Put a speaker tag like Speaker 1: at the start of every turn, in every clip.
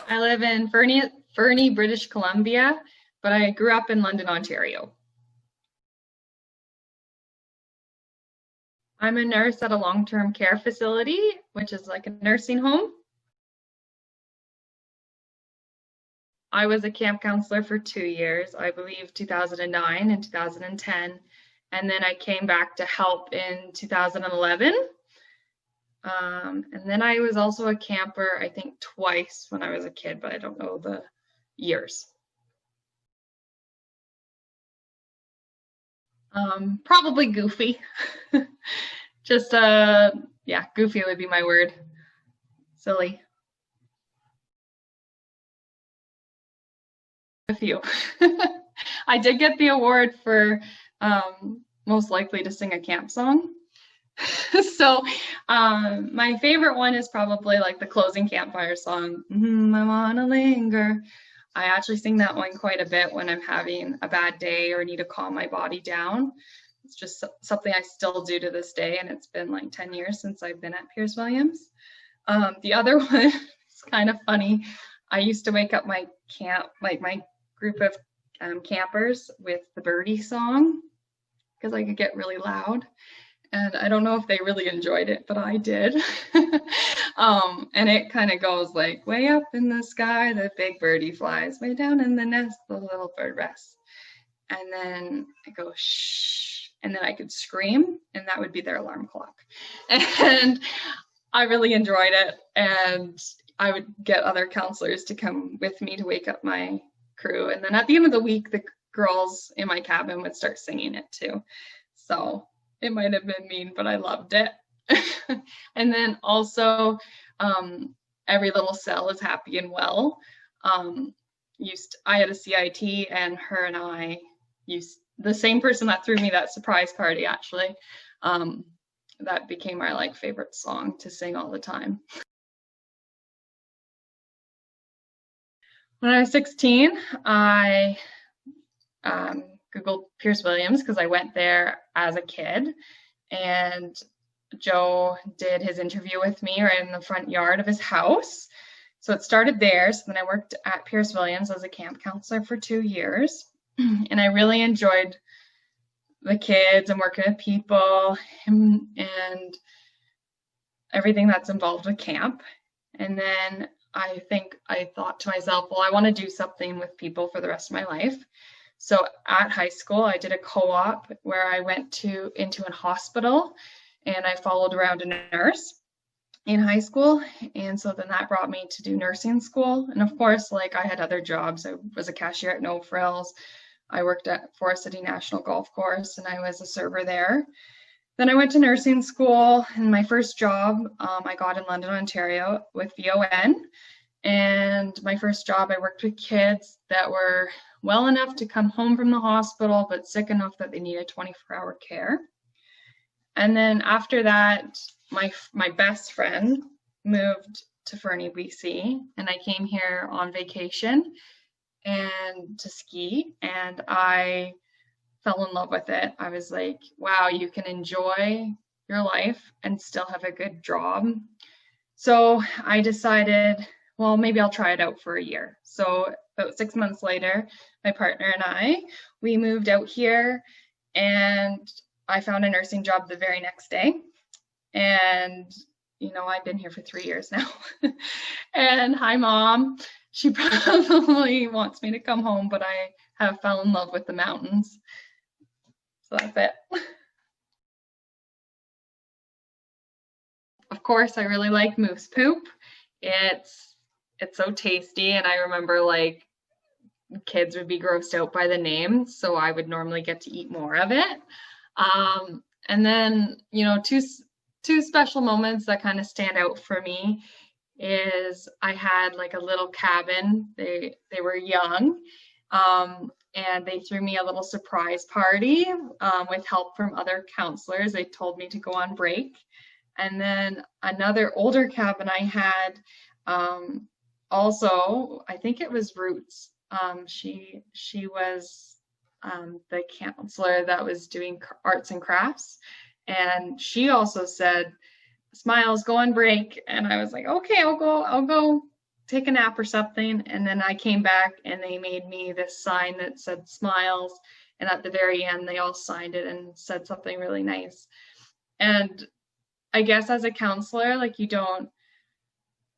Speaker 1: I live in Fernie, British Columbia, but I grew up in London, Ontario. I'm a nurse at a long-term care facility, which is like a nursing home. I was a camp counselor for 2 years, I believe 2009 and 2010. And then I came back to help in 2011. And then I was also a camper, I think twice when I was a kid, but I don't know the years. Probably goofy. Just, yeah, goofy would be my word. Silly. A few. I did get the award for most likely to sing a camp song. So my favorite one is probably like the closing campfire song, I Wanna Linger. I actually sing that one quite a bit when I'm having a bad day or need to calm my body down. It's just something I still do to this day, and it's been like 10 years since I've been at Pearce Williams. The other one is kind of funny. I used to wake up my my group of campers with the birdie song because I could get really loud. And I don't know if they really enjoyed it, but I did. And it kind of goes like, way up in the sky, the big birdie flies, way down in the nest, the little bird rests. And then it goes, shh, and then I could scream, and that would be their alarm clock. And I really enjoyed it, and I would get other counselors to come with me to wake up my crew. And then at the end of the week, the girls in my cabin would start singing it too. So it might have been mean, but I loved it. And then also, Every Little Cell is Happy and Well. I had a CIT, and her and I used the same person that threw me that surprise party, actually. That became our like favorite song to sing all the time. When I was 16, I Googled Pearce Williams because I went there as a kid, and Joe did his interview with me right in the front yard of his house. So it started there. So then I worked at Pearce Williams as a camp counselor for 2 years, and I really enjoyed the kids and working with people and everything that's involved with camp. And then I thought to myself, well, I want to do something with people for the rest of my life. So at high school, I did a co-op where I went into a hospital, and I followed around a nurse in high school. And so then that brought me to do nursing school. And of course, like I had other jobs. I was a cashier at No Frills. I worked at Forest City National Golf Course, and I was a server there. Then I went to nursing school, and my first job I got in London, Ontario with VON. And my first job, I worked with kids that were well enough to come home from the hospital, but sick enough that they needed 24-hour care. And then after that, my best friend moved to Fernie, BC, and I came here on vacation and to ski, and I fell in love with it. I was like, wow, you can enjoy your life and still have a good job. So I decided, well, maybe I'll try it out for a year. So about 6 months later, my partner and we moved out here, and I found a nursing job the very next day. And, I've been here for 3 years now. And hi, Mom. She probably wants me to come home, but I have fell in love with the mountains. So that's it. Of course, I really like moose poop. It's so tasty, and I remember like kids would be grossed out by the name, so I would normally get to eat more of it. And then, two special moments that kind of stand out for me is I had like a little cabin. They were young, and they threw me a little surprise party with help from other counselors. They told me to go on break. And then another older cabin I had, also, I think it was Roots. She was the counselor that was doing arts and crafts, and she also said, "Smiles, go on break." And I was like, "Okay, I'll go." take a nap or something. And then I came back and they made me this sign that said smiles. And at the very end, they all signed it and said something really nice. And I guess as a counselor, like you don't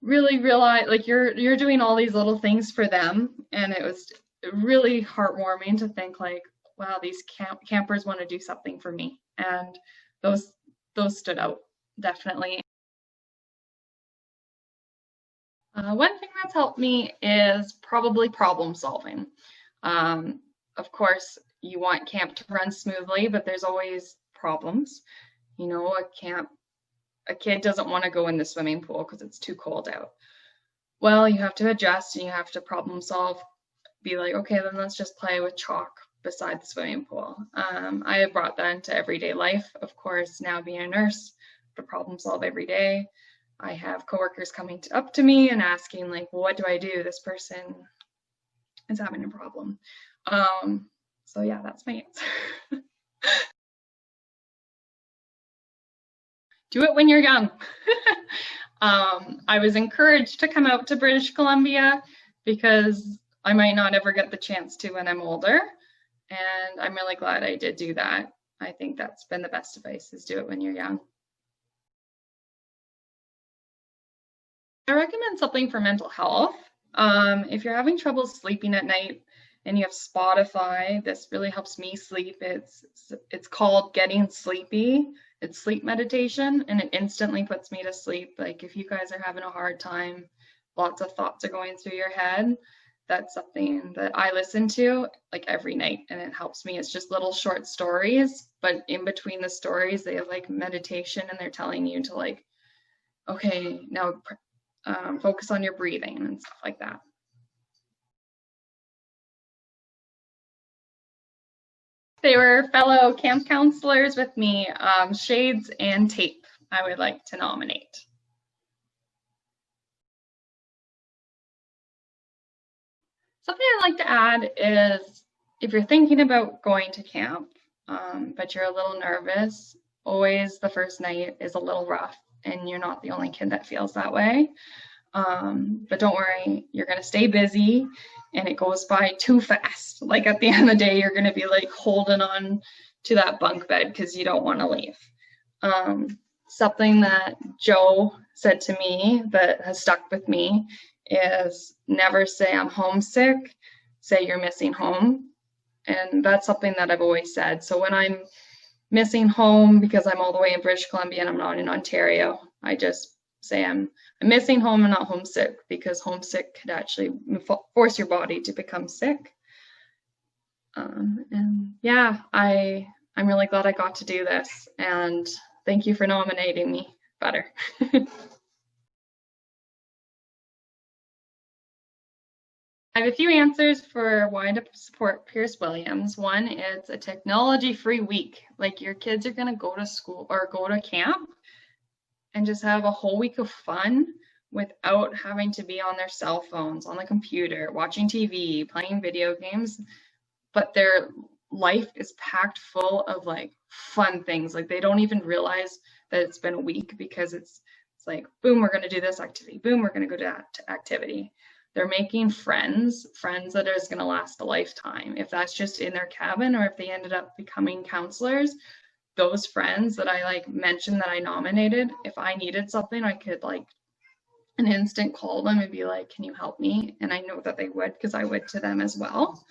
Speaker 1: really realize, like you're doing all these little things for them. And it was really heartwarming to think like, wow, these campers want to do something for me. And those stood out, definitely. One thing that's helped me is probably problem solving. Of course, you want camp to run smoothly, but there's always problems. You know, a kid doesn't want to go in the swimming pool because it's too cold out. Well, you have to adjust and you have to problem solve. Be like, okay, then let's just play with chalk beside the swimming pool. I have brought that into everyday life. Of course, now being a nurse, to problem solve every day. I have coworkers coming up to me and asking like, well, what do I do? This person is having a problem. So yeah, that's my answer. Do it when you're young. I was encouraged to come out to British Columbia because I might not ever get the chance to when I'm older. And I'm really glad I did do that. I think that's been the best advice, is do it when you're young. I recommend something for mental health. If you're having trouble sleeping at night and you have Spotify, this really helps me sleep. It's called Getting Sleepy. It's sleep meditation, and it instantly puts me to sleep. Like if you guys are having a hard time, lots of thoughts are going through your head, that's something that I listen to like every night, and it helps me. It's just little short stories, but in between the stories, they have like meditation, and they're telling you to like, okay, now focus on your breathing and stuff like that. They were fellow camp counselors with me, shades and tape I would like to nominate. Something I'd like to add is if you're thinking about going to camp, but you're a little nervous, always the first night is a little rough, and you're not the only kid that feels that way. But don't worry, you're going to stay busy and it goes by too fast. Like at the end of the day, you're going to be like holding on to that bunk bed because you don't want to leave. Something that Joe said to me that has stuck with me is never say I'm homesick, say you're missing home. And that's something that I've always said. So when I'm missing home because I'm all the way in British Columbia and I'm not in Ontario, I just say I'm missing home and not homesick, because homesick could actually force your body to become sick. And yeah, I'm really glad I got to do this, and thank you for nominating me, Butter. I have a few answers for why to support Pearce Williams. One, it's a technology-free week. Like your kids are going to go to school or go to camp and just have a whole week of fun without having to be on their cell phones, on the computer, watching TV, playing video games. But their life is packed full of like fun things. Like they don't even realize that it's been a week, because it's like, boom, we're going to do this activity. Boom, we're going to go to that activity. They're making friends that is going to last a lifetime. If that's just in their cabin, or if they ended up becoming counselors, those friends that I like mentioned that I nominated, if I needed something, I could like an instant call them and be like, can you help me? And I know that they would, because I would to them as well.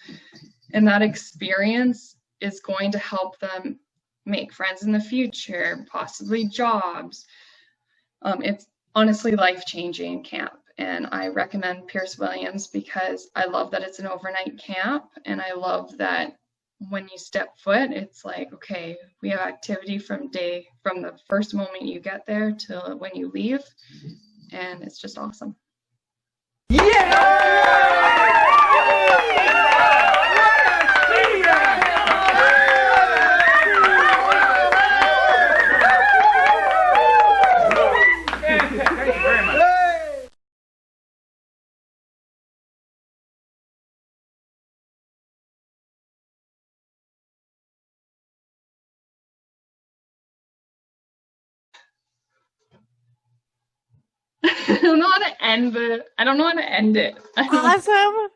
Speaker 1: And that experience is going to help them make friends in the future, possibly jobs. It's honestly life-changing camp. And I recommend Pearce Williams because I love that it's an overnight camp, and I love that when you step foot, it's like, okay, we have activity from the first moment you get there till when you leave, and it's just awesome. Yeah! I don't know how to end the, I don't know how to end it.
Speaker 2: Awesome.